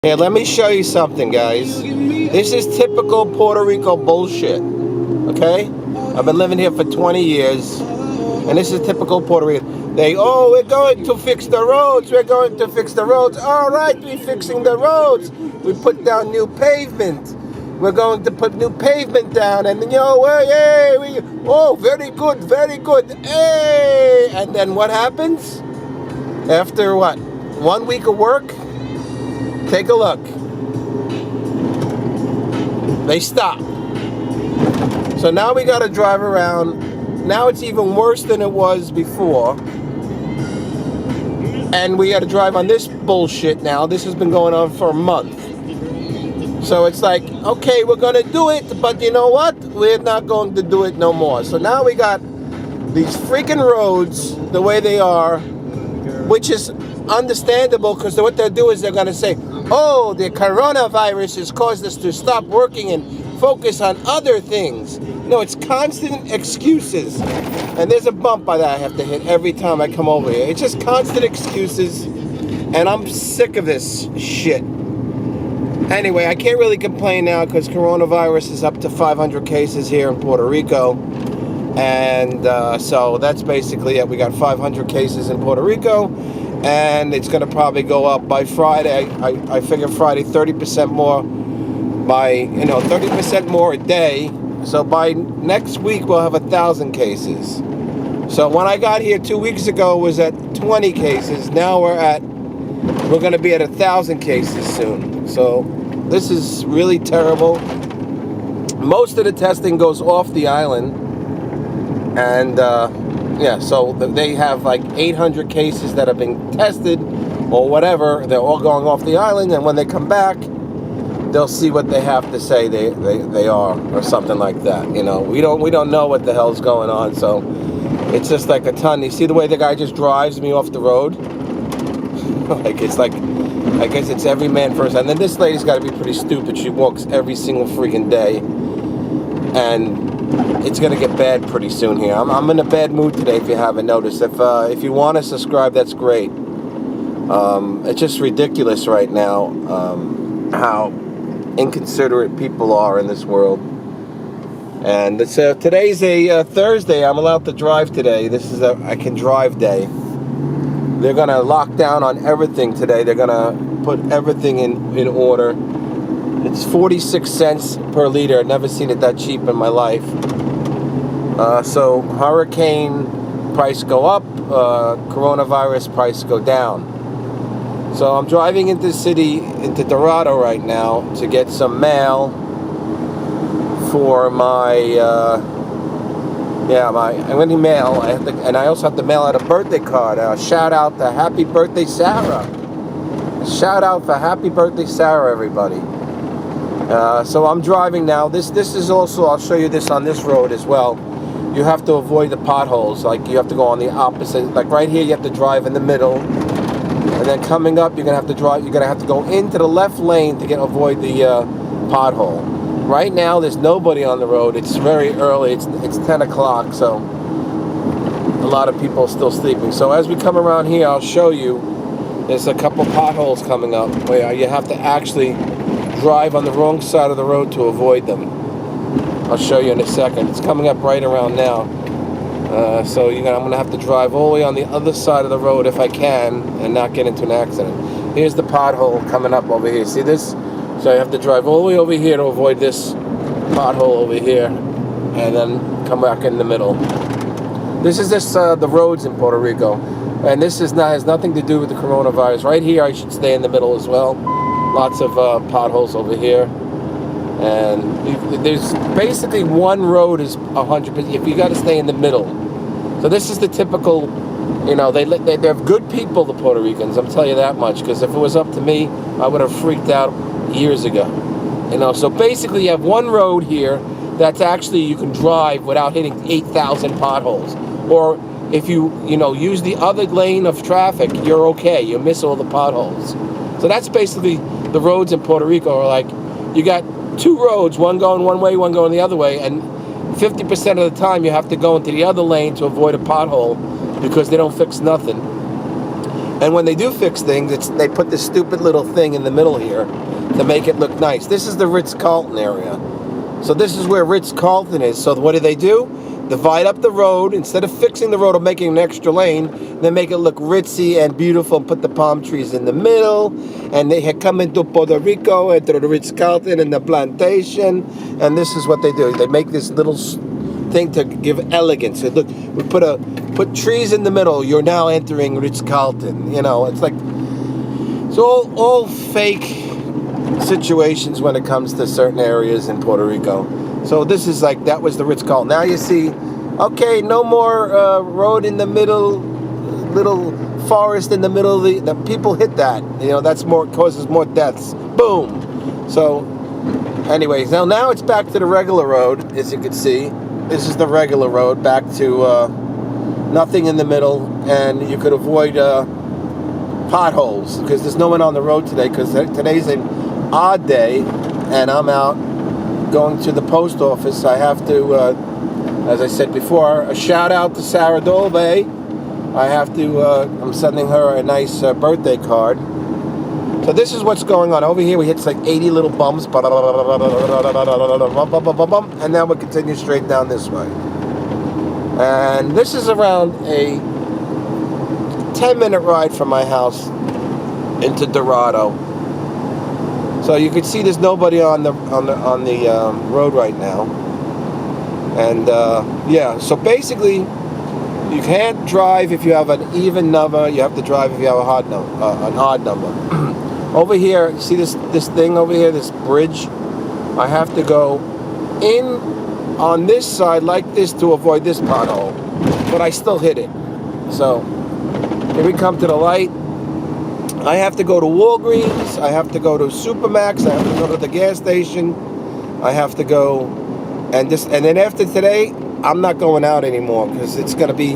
Here, let me show you something, guys. This is typical Puerto Rico bullshit, okay? I've been living here for 20 years, and this is typical Puerto Rico. We're going to fix the roads. We're going to fix the roads. All right, we're fixing the roads. We put down new pavement. We're going to put new pavement down, and very good, very good, hey! And then what happens? After what? 1 week of work? Take a look. They stop. So now we got to drive around. Now it's even worse than it was before. And we got to drive on this bullshit now. This has been going on for a month. So it's like, okay, we're going to do it, but you know what? We're not going to do it no more. So now we got these freaking roads the way they are, which is understandable because what they'll do is they're going to say, oh, the coronavirus has caused us to stop working and focus on other things. No, it's constant excuses. And there's a bump by that I have to hit every time I come over here. It's just constant excuses, and I'm sick of this shit. Anyway, I can't really complain now because coronavirus is up to 500 cases here in Puerto Rico. And so that's basically it. We got 500 cases in Puerto Rico. And it's going to probably go up by Friday. I figure Friday 30% more by, 30% more a day. So by next week, we'll have 1,000 cases. So when I got here 2 weeks ago, it was at 20 cases. Now we're going to be at 1,000 cases soon. So this is really terrible. Most of the testing goes off the island. And, so they have like 800 cases that have been tested or whatever. They're all going off the island, and when they come back, they'll see what they have to say they are, or something like that. We don't know what the hell's going on. So it's just like a ton. You see the way the guy just drives me off the road? I guess it's every man for himself. And then this lady's got to be pretty stupid. She walks every single freaking day, and it's going to get bad pretty soon here. I'm in a bad mood today, if you haven't noticed. If you want to subscribe, that's great. It's just ridiculous right now how inconsiderate people are in this world. And today's a Thursday. I'm allowed to drive today. This is I can drive day. They're going to lock down on everything today. They're going to put everything in order. It's 46 cents per liter. I've never seen it that cheap in my life. So hurricane price go up, coronavirus price go down. So I'm driving into the city, into Dorado right now to get some mail for I'm getting mail. And I also have to mail out a birthday card. Shout out to Happy Birthday Sarah. Shout out for Happy Birthday Sarah, everybody. So I'm driving now. This is also, I'll show you this on this road as well. You have to avoid the potholes. Like you have to go on the opposite. Like right here, you have to drive in the middle, and then coming up, you're gonna have to drive. You're gonna have to go into the left lane to avoid the pothole. Right now, there's nobody on the road. It's very early. It's 10 o'clock, so a lot of people are still sleeping. So as we come around here, I'll show you. There's a couple potholes coming up where you have to actually drive on the wrong side of the road to avoid them. I'll show you in a second. It's coming up right around now. So I'm going to have to drive all the way on the other side of the road if I can and not get into an accident. Here's the pothole coming up over here. See this? So I have to drive all the way over here to avoid this pothole over here and then come back in the middle. This is the roads in Puerto Rico. And this has nothing to do with the coronavirus. Right here, I should stay in the middle as well. Lots of potholes over here, and there's basically one road is 100%. If you got to stay in the middle, so this is the typical. They're good people, the Puerto Ricans. I'm telling you that much. Because if it was up to me, I would have freaked out years ago. So basically, you have one road here that's actually you can drive without hitting 8,000 potholes, or if you use the other lane of traffic, you're okay. You miss all the potholes. So that's basically the roads in Puerto Rico are like, you got two roads, one going one way, one going the other way, and 50% of the time you have to go into the other lane to avoid a pothole because they don't fix nothing. And when they do fix things, they put this stupid little thing in the middle here to make it look nice. This is the Ritz-Carlton area. So this is where Ritz-Carlton is. So what do? Divide up the road. Instead of fixing the road or making an extra lane, they make it look ritzy and beautiful and put the palm trees in the middle. And they come into Puerto Rico, into the Ritz-Carlton and the plantation. And this is what they do. They make this little thing to give elegance. So look, we put trees in the middle. You're now entering Ritz-Carlton. You know, it's like, it's all fake situations when it comes to certain areas in Puerto Rico. So this is like, that was the Ritz-Carlton. Now you see, okay, no more road in the middle, little forest in the middle. The people hit that. You know, that's causes more deaths. Boom. So, anyways, now it's back to the regular road, as you can see. This is the regular road, back to nothing in the middle, and you could avoid potholes because there's no one on the road today because today's an odd day, and I'm out going to the post office. I have to, as I said before, a shout out to Sarah Dolbe. I have to, I'm sending her a nice birthday card. So this is what's going on. Over here we hit like 80 little bumps, and now we'll continue straight down this way. And this is around a 10-minute ride from my house into Dorado. So you can see there's nobody on the road right now. And yeah, so basically you can't drive if you have an even number. You have to drive if you have an odd number. Over here, see this thing over here, this bridge? I have to go in on this side like this to avoid this pothole, but I still hit it. So here we come to the light. I have to go to Walgreens, I have to go to Supermax, I have to go to the gas station, I have to go, and then after today, I'm not going out anymore because it's going to be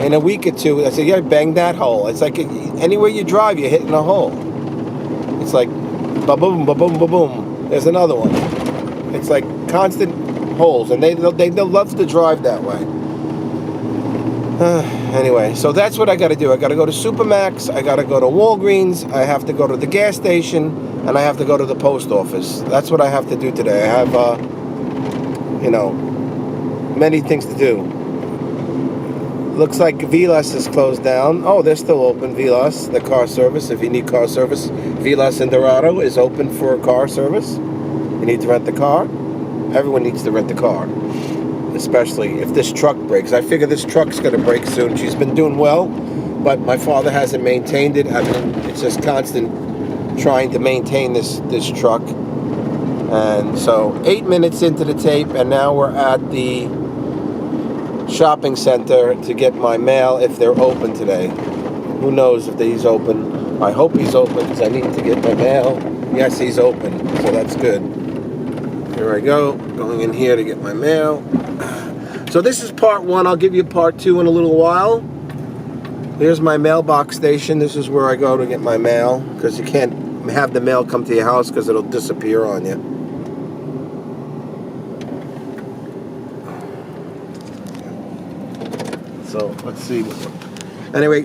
in a week or two. I said, yeah, bang that hole. It's like anywhere you drive, you're hitting a hole. It's like ba-boom, ba-boom, ba-boom. There's another one. It's like constant holes, and they love to drive that way. Anyway, so that's what I got to do. I got to go to Supermax, I got to go to Walgreens, I have to go to the gas station, and I have to go to the post office. That's what I have to do today. I have, you know, many things to do. Looks like Vilas is closed down. Oh, they're still open, Vilas, the car service. If you need car service, Vilas in Dorado is open for car service. You need to rent the car. Everyone needs to rent the car, especially if this truck breaks. I figure this truck's going to break soon. She's been doing well, but my father hasn't maintained it. I mean, it's just constant trying to maintain this truck. And so 8 minutes into the tape, and now we're at the shopping center to get my mail if they're open today. Who knows if he's open. I hope he's open because I need to get my mail. Yes, he's open, so that's good. Here I go, going in here to get my mail. So this is part one. I'll give you part two in a little while. Here's my mailbox station. This is where I go to get my mail because you can't have the mail come to your house because it'll disappear on you. So let's see. Anyway,